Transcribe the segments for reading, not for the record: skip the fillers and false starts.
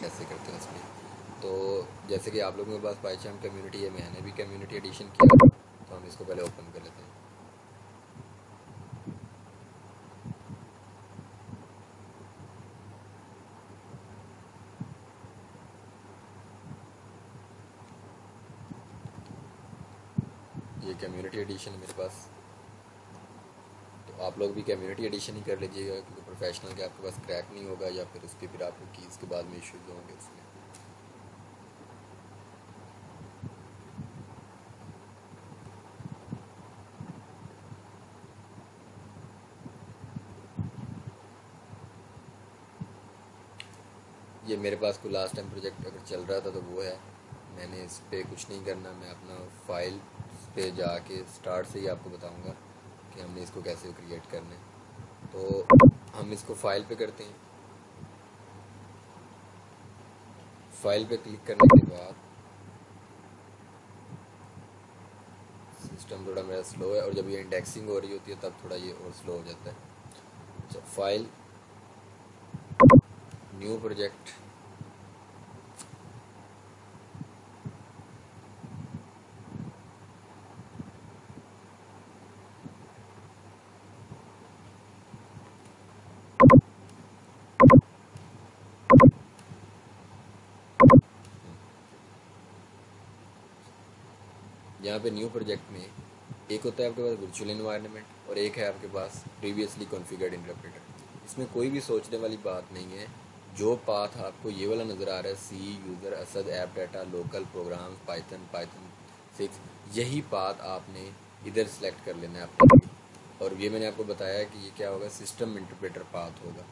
कैसे करते हैं उसमें। तो जैसे कि आप लोगों के पास पाइचाम कम्युनिटी है, मैंने भी कम्युनिटी एडिशन किया, तो हम इसको पहले ओपन कर लेते हैं। ये कम्युनिटी एडिशन है मेरे पास। तो आप लोग भी कम्युनिटी एडिशन ही कर लीजिएगा, क्योंकि प्रोफेशनल के आपके पास क्रैक नहीं होगा, या फिर उसके फिर आपको कीज़ के बाद में इश्यूज होंगे उसमें। ये मेरे पास कोई लास्ट टाइम प्रोजेक्ट अगर चल रहा था तो वो है। मैंने इस पर कुछ नहीं करना, मैं अपना फाइल पे जाके स्टार्ट से ही आपको बताऊंगा कि हमने इसको कैसे क्रिएट करना है। तो हम इसको फाइल पे करते हैं। फाइल पे क्लिक करने के बाद सिस्टम थोड़ा मेरा स्लो है, और जब ये इंडेक्सिंग हो रही होती है तब थोड़ा ये और स्लो हो जाता है। अच्छा, फाइल, न्यू प्रोजेक्ट, यहाँ पे न्यू प्रोजेक्ट में एक होता है आपके पास वर्चुअल इन्वायरमेंट, और एक है आपके पास प्रीवियसली कॉन्फ़िगर्ड इंटरप्रेटर। इसमें कोई भी सोचने वाली बात नहीं है। जो पाथ आपको ये वाला नज़र आ रहा है, C users Asad app data local programs python python 6, यही पाथ आपने इधर सेलेक्ट कर लेना है अपने लिए। और ये मैंने आपको बताया है कि ये क्या होगा, सिस्टम इंटरप्रेटर पाथ होगा।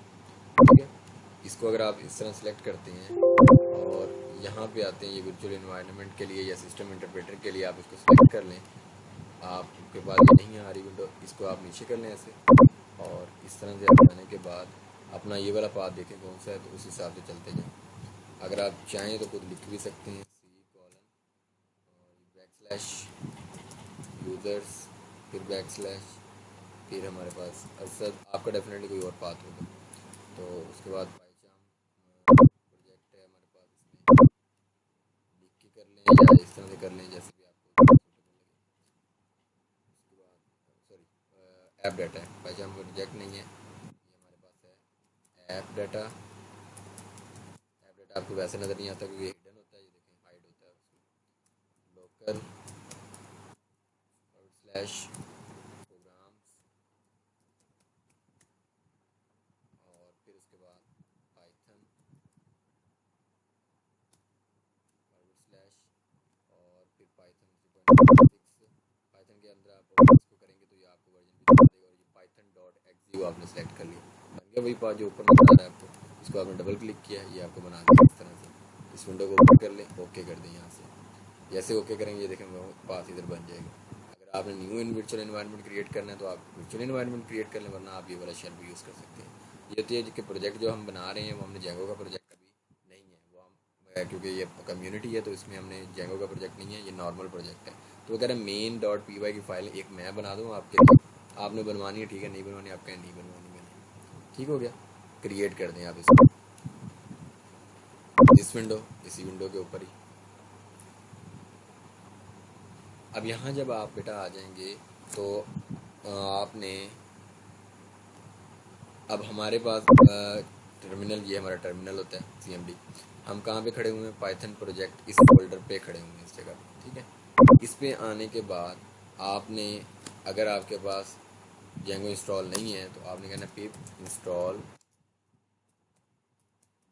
ठीक है, इसको अगर आप इस तरह सेलेक्ट करते हैं और यहाँ पे आते हैं, ये वर्चुअल इन्वायरमेंट के लिए या सिस्टम इंटरप्रेटर के लिए आप इसको सेलेक्ट कर लें। आपके पास ये नहीं आ रही विंडो, इसको आप नीचे कर लें ऐसे, और इस तरह से आने के बाद अपना ये वाला पाथ देखें कौन सा है, तो उस हिसाब से चलते जाएं। अगर आप चाहें तो खुद लिख भी सकते हैं, सी कॉलन और बैक स्लैश यूज़र्स, फिर बैक स्लैश, फिर हमारे पास असद, आपका डेफिनेटली कोई और पाथ होगा। तो उसके बाद पाइचाम प्रोजेक्ट है हमारे पास, इसमें लिख के कर लें या इस तरह से कर लें, जैसे भी आपको suitable लगे। उसके बाद सॉरी, ऐप डाटा है, पाइचाम का प्रोजेक्ट नहीं है, ये हमारे पास है ऐप डाटा। ऐप डाटा आपको वैसे नज़र नहीं आता क्योंकि हिडन होता है, ये देखें हाइड होता है उसमें। लोकल स्लैश प्रोग्राम्स, और फिर उसके बाद पाइथन स्लैश, और फिर पाइथन 3.6। पाइथन के अंदर आप अगर इसको करेंगे तो ये आपको वर्जन भी दिखा देगा, और ये पाइथन डॉट एक्स आपने सेलेक्ट कर लिया, बन गया वही पाथ जो ऊपर नजर आ रहा है आपको। इसको आपने डबल क्लिक किया, ये आपको बना दिया इस तरह से। इस विंडो को ओपन कर लें, ओके कर दें यहाँ से। जैसे ओके करेंगे ये देखें वो पाथ इधर बन जाएगा। अगर आपने न्यू वर्चुअल एनवायरनमेंट क्रिएट करना है तो आप वर्चुअल एनवायरनमेंट क्रिएट कर लें, वरना आप ये वाला शेल भी यूज़ कर सकते हैं। ये होती है कि प्रोजेक्ट जो हम बना रहे हैं वो हमने जेंगो का प्रोजेक्ट अभी नहीं है, वो हम क्योंकि ये कम्युनिटी है तो इसमें हमने जेंगो का प्रोजेक्ट नहीं है, ये नॉर्मल प्रोजेक्ट है। तो अगर मेन डॉट पी वाई की फ़ाइल एक मैं बना दूँ आपके लिए, आपने बनवानी है ठीक है, नहीं बनवानी आप कहें नहीं बनवानी मैंने, ठीक हो गया। क्रिएट कर दें आप इसको, इस विंडो, इसी विंडो के ऊपर ही। अब यहाँ जब आप बेटा आ जाएंगे तो आपने, अब हमारे पास टर्मिनल, ये हमारा टर्मिनल होता है सीएमडी। हम कहाँ पे खड़े हुए हैं, पाइथन प्रोजेक्ट इस फोल्डर पे खड़े हुए हैं, इस जगह पे, ठीक है। इस पे आने के बाद आपने, अगर आपके पास जेंगो इंस्टॉल नहीं है तो आपने कहना पिप इंस्टॉल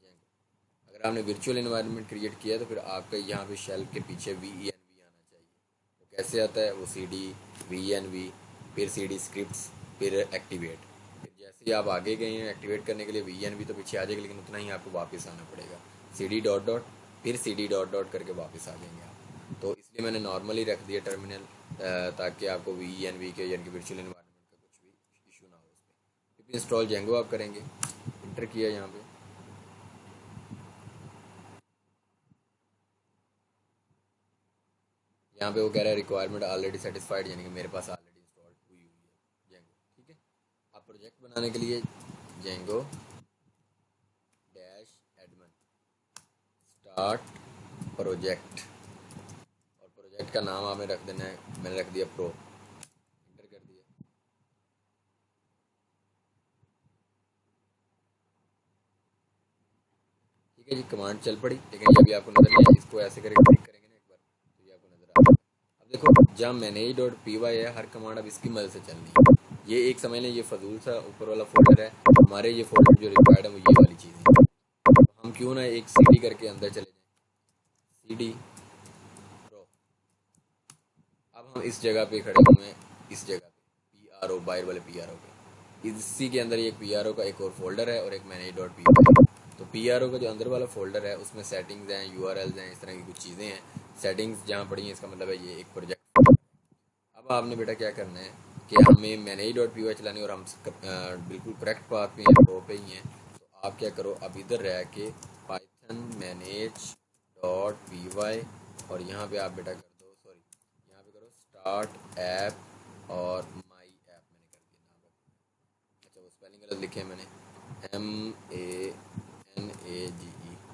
जेंगो। अगर आपने वर्चुअल एनवायरनमेंट क्रिएट किया है तो फिर आपका यहाँ पे शेल के पीछे वी एन वी आना चाहिए। वो कैसे आता है, वो C D V N V, फिर सी डी स्क्रिप्ट, फिर एक्टिवेट। फिर जैसे ही आप आगे गए हैं एक्टिवेट करने के लिए, वी एन वी तो पीछे आ जाएगा, लेकिन उतना ही आपको वापस आना पड़ेगा। सी डी डॉट डॉट, फिर सी डी डॉट डॉट करके वापस आ जाएंगे आप। तो इसलिए मैंने नॉर्मली रख दिया टर्मिनल, ताकि आपको वी एन वी के यानी कि वर्चुअल एनवायरनमेंट का कुछ भी इशू ना हो उस पर। फिर इंस्टॉल जेंगो आप करेंगे, इंटर किया यहाँ पे। यहाँ पे वो कह रहा है रिक्वायरमेंट ऑलरेडी सेटिस्फाइड, यानी कि मेरे पास ऑलरेडी इंस्टॉल हुई हुई है जेंगो, ठीक है। आप प्रोजेक्ट बनाने के लिए Django dash admin start project, और प्रोजेक्ट का नाम आपने रख देना है, मैंने रख दिया प्रो, इंटर कर दिया। ठीक है जी, कमांड चल पड़ी, लेकिन ये अभी आपको नजर नहीं आया। इसको ऐसे करके क्लिक करेंगे ना एक बार, तो ये आपको नजर आ जाएगा। अब देखो जहाँ manage.py है, हर कमांड अब इसकी मदद से चलनी है। ये एक समझ लें ये फजूल सा ऊपर वाला फोल्डर है, हमारे ये फोल्डर जो रिक्वायर्ड है वो ये वाली चीज़ है। तो हम क्यों ना एक cd करके अंदर चले जाएं, cd pro। अब हम इस जगह पे खड़े हुए हैं, इस जगह पे PRO, बाहर वाले PRO पे, इसी के अंदर एक PRO का एक और फोल्डर है और एक manage.py है। तो PRO का जो अंदर वाला फोल्डर है उसमें सेटिंग्स हैं, URLs हैं, इस तरह की कुछ चीज़ें हैं। सेटिंग्स जहाँ पड़ी हैं इसका मतलब है ये एक प्रोजेक्ट। अब आपने बेटा क्या करना है कि हमें manage.py चलानी है और हम बिल्कुल करेक्ट पाथ पे हैं, प्रो पे ही हैं। तो आप क्या करो, अब इधर रह के पाइथन manage.py, और यहाँ पे आप बेटा कर दो, सॉरी यहाँ पे करो स्टार्ट ऐप और माई ऐप, मैंने कर दिया नाम रख दिया। अच्छा वो स्पेलिंग गलत लिखे हैं मैंने, MANAGE,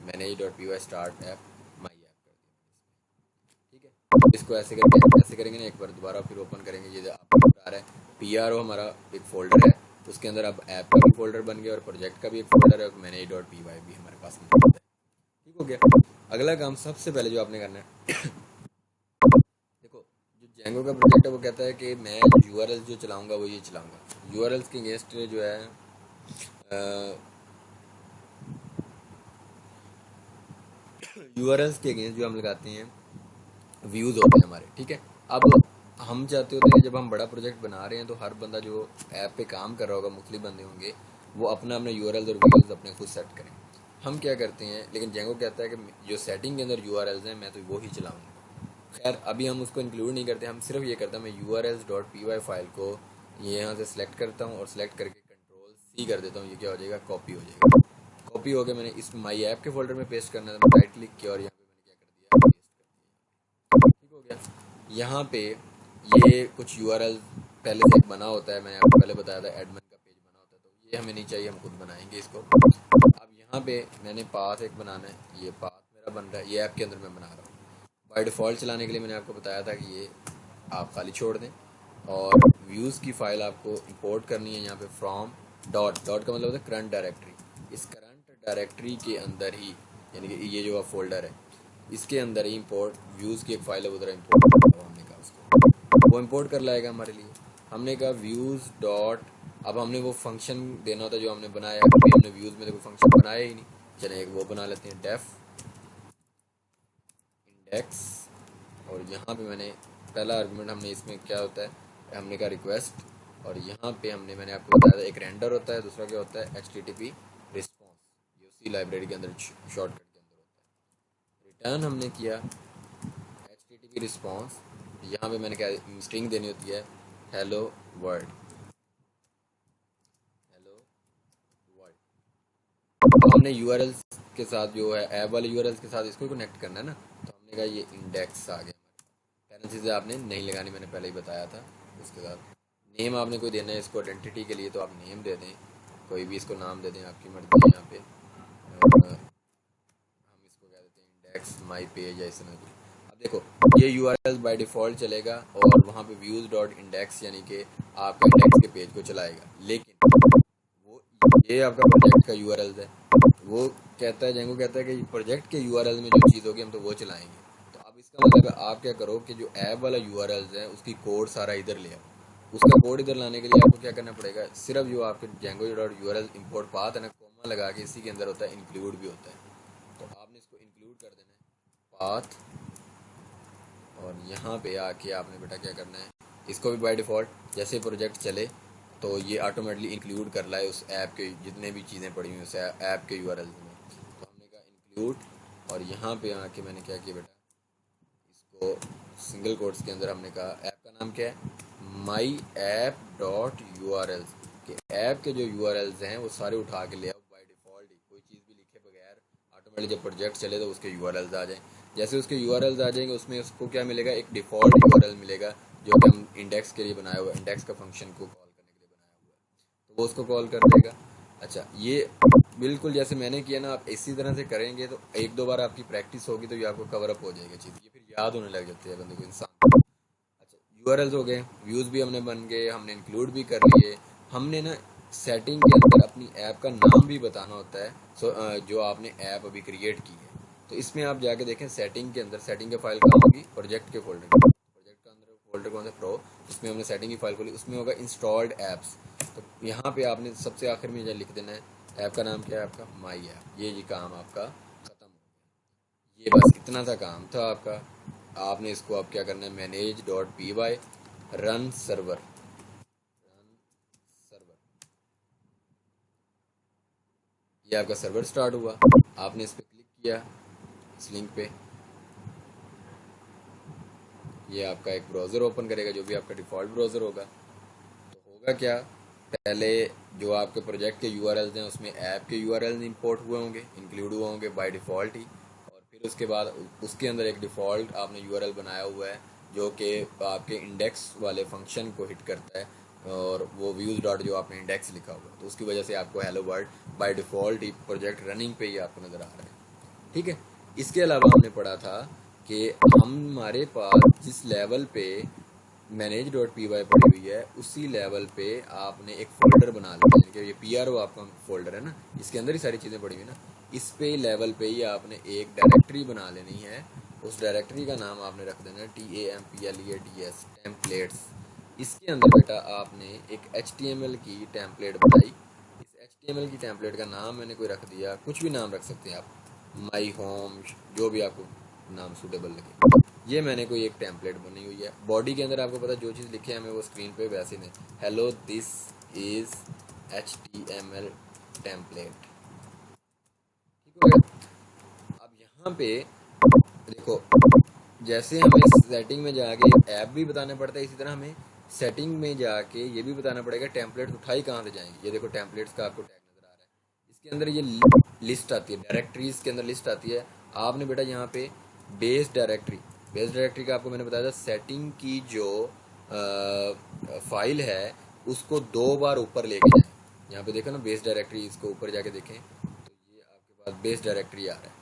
manage.py start app my app कर दिया मैंने इसमें। ठीक है, इसको ऐसे करेंगे ना एक बार, दोबारा फिर ओपन करेंगे, ये आपको बता रहा है PRO हमारा एक फोल्डर है, उसके अंदर अब ऐप का भी फोल्डर बन गया और प्रोजेक्ट का भी एक फोल्डर है और manage.py भी हमारे पास मौजूद है। ठीक हो गया। अगला काम सबसे पहले जो आपने करना है देखो जो जेंगो का प्रोजेक्ट है वो कहता है कि मैं यूआरएल जो चलाऊंगा वो ये चलाऊंगा। यूआरएल्स के अगेंस्ट जो है यूआरएल्स के अगेंस्ट जो हम लगाते हैं व्यूज़ होते हैं हमारे। ठीक है, अब हम चाहते होते हैं जब हम बड़ा प्रोजेक्ट बना रहे हैं तो हर बंदा जो ऐप पे काम कर रहा होगा, मुख्तलिफ बंदे होंगे, वो अपना अपना यूआरएल्स और व्यूज़ अपने खुद सेट करें। हम क्या करते हैं, लेकिन जेंगो कहता है कि जो सेटिंग के अंदर यूआरएल्स हैं मैं तो वो ही चलाऊंगा। खैर अभी हम उसको इंक्लूड नहीं करते, हम सिर्फ ये करते हैं मैं urls.py फाइल को ये यहाँ से सिलेक्ट करता हूँ और सिलेक्ट करके कंट्रोल सी कर देता हूँ, ये क्या हो जाएगा, कॉपी हो जाएगा। कॉपी हो गया, मैंने इस माई ऐप के फोल्डर में पेस्ट करना है, मैंने राइट क्लिक किया और यहाँ पे मैंने क्या कर दिया, पेस्ट कर दिया। ठीक हो गया। यहाँ पे ये कुछ यूआरएल पहले से एक बना होता है, मैंने आपको पहले बताया था एडमिन का पेज बना होता है, तो ये हमें नहीं चाहिए, हम खुद बनाएंगे इसको। अब यहाँ पे मैंने पाथ एक बनाना है, ये पाथ मेरा बन रहा है, ये ऐप के अंदर मैं बना रहा हूँ। बाय डिफ़ॉल्ट चलाने के लिए मैंने आपको बताया था कि ये आप खाली छोड़ दें, और व्यूज़ की फ़ाइल आपको इंपोर्ट करनी है यहाँ पे फ्रॉम डॉट, डॉट का मतलब होता है करंट डायरेक्टरी। इस करंट डायरेक्टरी के अंदर ही, यानी कि ये जो फोल्डर है इसके अंदर ही इंपोर्ट व्यूज़ की एक फ़ाइल है, उधर इंपोर्ट करना हमने कहा उसको, वो इंपोर्ट कर लाएगा हमारे लिए। हमने कहा व्यूज़ डॉट, अब हमने वो फंक्शन देना होता है जो हमने बनाया, अभी हमने व्यूज़ में तो कोई फंक्शन बनाया ही नहीं, चले एक वो बना लेते हैं, डेफ इंडेक्स। और यहाँ पे मैंने पहला आर्गुमेंट हमने इसमें क्या होता है, हमने कहा रिक्वेस्ट, और यहाँ पे मैंने आपको बताया था एक रेंडर होता है, दूसरा क्या होता है HTTP रिस्पॉन्स, ये उसी लाइब्रेरी के अंदर शॉर्टकट के अंदर होता है। रिटर्न हमने किया HTTP रिस्पॉन्स, यहाँ पे मैंने क्या स्ट्रिंग देनी होती है, हेलो वर्ल्ड, हेलो वर्ल्ड। तो हमने यूआरएल्स के साथ जो है ऐप वाले यूआरएल्स के साथ इसको कनेक्ट करना है ना, तो हमने कहा ये इंडेक्स आ गया। पहले चीज़ें आपने नहीं लगानी, मैंने पहले ही बताया था। उसके साथ नेम आपने कोई देना है इसको आइडेंटिटी के लिए, तो आप नेम दे दें, कोई भी इसको नाम दे दें, आपकी मर्जी है। यहाँ पे हम इसको कह देते हैं इंडेक्स माई पेज या इस तरह की। अब देखो ये यूआरएल बाय डिफ़ॉल्ट चलेगा और वहाँ पे व्यूज़ डॉट इंडेक्स यानी कि आपके इंडेक्स के पेज को चलाएगा, लेकिन वो ये आपका प्रोजेक्ट का यूआरएल है, वो कहता है जेंगो कहता है कि प्रोजेक्ट के यूआरएल में जो चीज़ होगी हम तो वो चलाएंगे। तो अब इसका मतलब है आप क्या करो कि जो ऐप वाला यूआरएल है उसकी कोड सारा इधर ले आओ। उसका कोड इधर लाने के लिए आपको क्या करना पड़ेगा, सिर्फ जो आपके Django dot URL import path है ना, कोमा लगा के इसी के अंदर होता है इंक्लूड भी होता है, तो आपने इसको इंक्लूड कर देना है पाथ, और यहाँ पे आके आपने बेटा क्या करना है, इसको भी बाय डिफ़ॉल्ट जैसे प्रोजेक्ट चले तो ये ऑटोमेटिकली इंक्लूड कर लाए उस ऐप के जितने भी चीज़ें पड़ी हुई उस ऐप के यूआरएल में। तो हमने कहा इंक्लूड, और यहाँ पे आके मैंने क्या किया बेटा, इसको सिंगल कोट्स के अंदर हमने कहा ऐप का नाम क्या है, माई ऐप डॉट यूआरएल्स, के ऐप के जो यूआरएल्स हैं वो सारे उठा के ले आओ बाय डिफ़ॉल्ट ही, कोई चीज़ भी लिखे बगैर ऑटोमेटिक जब प्रोजेक्ट चले तो उसके यूआरएल्स आ जाएं। जैसे उसके यूआरएल्स आ जाएंगे उसमें उसको क्या मिलेगा, एक डिफ़ॉल्ट यूआरएल मिलेगा जो कि हम इंडेक्स के लिए बनाया हुआ, इंडेक्स का फंक्शन को कॉल करने के लिए बनाया हुआ है, तो वो उसको कॉल कर देगा। अच्छा ये बिल्कुल जैसे मैंने किया ना, आप इसी तरह से करेंगे तो एक दो बार आपकी प्रैक्टिस होगी तो ये आपको कवर अप हो जाएगी चीज़, ये फिर याद होने लग जाती है बंदे को, इंसान को। अच्छा, यूआरएल्स हो गए, व्यूज़ भी हमने बन गए, हमने इंक्लूड भी कर लिए। हमने ना सेटिंग के अंदर अपनी ऐप का नाम भी बताना होता है। जो आपने ऐप अभी क्रिएट की है, तो इसमें आप जाके देखें सेटिंग के अंदर, सेटिंग की फाइल कहाँ होगी, प्रोजेक्ट के फोल्डर में। प्रोजेक्ट का अंदर फोल्डर कौन सा, प्रो, उसमें हमने सेटिंग की फाइल खोली, उसमें होगा इंस्टॉल्ड ऐप्स। तो यहाँ पे आपने सबसे आखिर में लिख देना है ऐप का नाम क्या है आपका, माई ऐप। ये जी काम आपका खत्म हो गया। ये बस इतना सा काम था आपका। आपने इसको अब क्या करना है, manage dot P Y run server, run server, ये आपका सर्वर स्टार्ट हुआ। आपने इस पर क्लिक किया, इस लिंक पे, ये आपका एक ब्राउज़र ओपन करेगा, जो भी आपका डिफ़ॉल्ट ब्राउज़र होगा। तो होगा क्या, पहले जो आपके प्रोजेक्ट के यूआरएल्स हैं उसमें ऐप के यूआरएल इंपोर्ट हुए होंगे, इंक्लूड हुए होंगे बाय डिफ़ॉल्ट ही। और फिर उसके बाद उसके अंदर एक डिफ़ॉल्ट आपने यूआरएल बनाया हुआ है जो कि आपके इंडेक्स वाले फंक्शन को हिट करता है, और वो व्यूज़ डॉट जो आपने इंडेक्स लिखा हुआ है, तो उसकी वजह से आपको hello world by default he project running पे ही आपको नज़र आ रहा है। ठीक है। इसके अलावा हमने पढ़ा था कि हमारे पास जिस लेवल पे मैनेज डॉट पी वाई पड़ी हुई है, उसी लेवल पे आपने एक फोल्डर बना लिया है, कि ये पी आर ओ आपका फोल्डर है ना, इसके अंदर ही सारी चीज़ें पड़ी हुई ना। इस पे लेवल पे ही आपने एक डायरेक्टरी बना लेनी है। उस डायरेक्टरी का नाम आपने रख देना है TAMPLEADS, टेम्पलेट्स। इसके अंदर बेटा आपने एक HTML की टेम्पलेट बनाई। इस HTML की टेम्पलेट का नाम मैंने कोई रख दिया, कुछ भी नाम रख सकते हैं आप, माई होम, जो भी आपको नाम सूटेबल लगे। ये मैंने कोई एक टेम्पलेट बनी हुई है। बॉडी के अंदर आपको पता जो चीज़ लिखे है हमें वो स्क्रीन पे वैसे नहीं, hello this is HTML template. ठीक हो गया। अब यहाँ पे देखो, जैसे हमें सेटिंग में जाके ऐप भी बताना पड़ता है, इसी तरह हमें सेटिंग में जाके ये भी बताना पड़ेगा टेम्पलेट उठाई कहाँ से जाएंगे। ये देखो टेम्पलेट्स का आपको टैग नज़र आ रहा है, इसके अंदर ये लिस्ट आती है, डायरेक्टरीज के अंदर लिस्ट आती है। आपने बेटा यहाँ पे बेस डायरेक्टरी, बेस डायरेक्टरी का आपको मैंने बताया था, सेटिंग की जो फाइल है उसको 2 बार ऊपर लेके जाए। यहाँ पे देखो ना बेस डायरेक्टरी, इसको ऊपर जाके देखें तो ये आपके पास बेस डायरेक्टरी आ रहा है।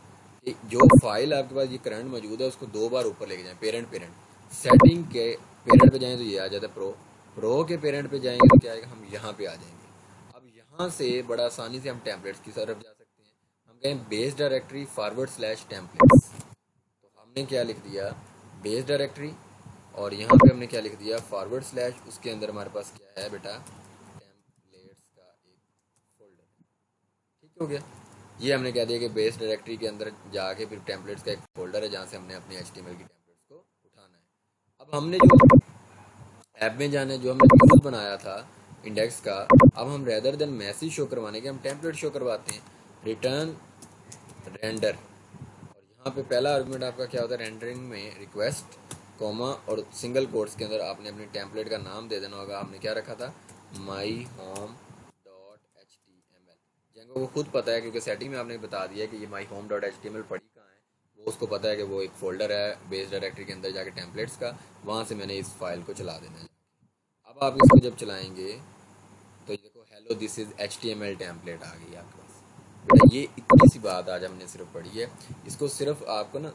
जो फाइल आपके पास ये करंट मौजूद है उसको 2 बार ऊपर लेके जाएं, पेरेंट पेरेंट। सेटिंग के पेरेंट पे जाएं तो ये आ जाता है प्रो, प्रो के पेरेंट पे जाएंगे तो क्या आएगा, हम यहाँ पे आ जाएंगे। अब यहाँ से बड़ा आसानी से हम टेम्पलेट्स की तरफ जा सकते हैं। हम कहें base directory forward slash templates, तो हमने क्या लिख दिया, बेस डायरेक्टरी, और यहाँ पे हमने क्या लिख दिया, फॉरवर्ड स्लैश, उसके अंदर हमारे पास क्या है बेटा, टेम्पलेट्स का एक फोल्डर है। ठीक हो गया। ये हमने कह दिया कि बेस डायरेक्टरी के अंदर जाके फिर टेम्पलेट्स का एक फोल्डर है जहाँ से हमने अपनी HTML की टेम्पलेट्स को उठाना है। अब हमने जो ऐप में जाना है, जो हमने व्यूज बनाया था इंडेक्स का, अब हम रेदर देन मैसेज शो करवाने के हम टेम्पलेट शो करवाते हैं, रिटर्न रेंडर। और यहाँ पे पहला आर्गुमेंट आपका क्या होता है, रेंडरिंग में रिक्वेस्ट कॉमा और सिंगल कोट्स के अंदर आपने अपनी टेम्पलेट का नाम दे देना होगा। हमने क्या रखा था, my home dot H T M L. जिनको वो खुद पता है क्योंकि सेटिंग में आपने बता दिया कि ये my home dot H T M L पड़ी कहाँ है, वो उसको पता है कि वो एक फोल्डर है बेस डायरेक्टरी के अंदर जाके टेम्पलेट्स का, वहाँ से मैंने इस फाइल को चला देना है। अब आप इसको जब चलाएंगे तो ये देखो hello this is HTML template आ गई आपके पास। बेटा ये इतनी सी बात आज हमने सिर्फ पढ़ी है, इसको सिर्फ आपको ना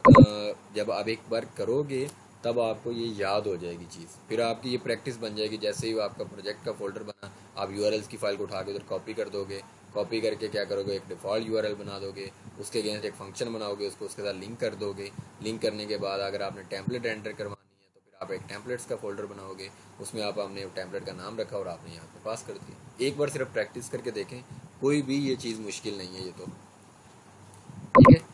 जब आप एक बार करोगे तब आपको ये याद हो जाएगी चीज़, फिर आपकी ये प्रैक्टिस बन जाएगी। जैसे ही आपका प्रोजेक्ट का फोल्डर बना, आप यूआरएल्स की फाइल को उठा के उधर कॉपी कर दोगे, कॉपी करके क्या करोगे, एक डिफ़ॉल्ट यूआरएल बना दोगे, उसके अगेंस्ट एक फंक्शन बनाओगे, उसको उसके साथ लिंक कर दोगे। लिंक करने के बाद अगर आपने टेम्पलेट एंटर करवानी है तो फिर आप एक टेम्पलेट्स का फोल्डर बनाओगे, उसमें आप आपने टेम्पलेट का नाम रखा और आपने यहाँ पे पास कर दिया। एक बार सिर्फ प्रैक्टिस करके देखें, कोई भी ये चीज़ मुश्किल नहीं है ये तो। ठीक है।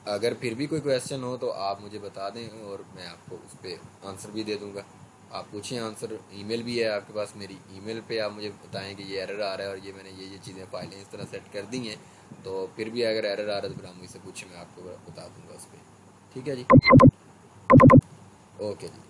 अगर फिर भी कोई क्वेश्चन हो तो आप मुझे बता दें और मैं आपको उस पर आंसर भी दे दूंगा। आप पूछिए आंसर, ईमेल भी है आपके पास मेरी, ईमेल पे आप मुझे बताएं कि ये एरर आ रहा है और ये मैंने ये चीज़ें फाइलें इस तरह सेट कर दी हैं। तो फिर भी अगर एरर आ रहा है तो फिर आप मुझसे पूछें, मैं आपको बता दूंगा उस पर। ठीक है जी, ओके जी।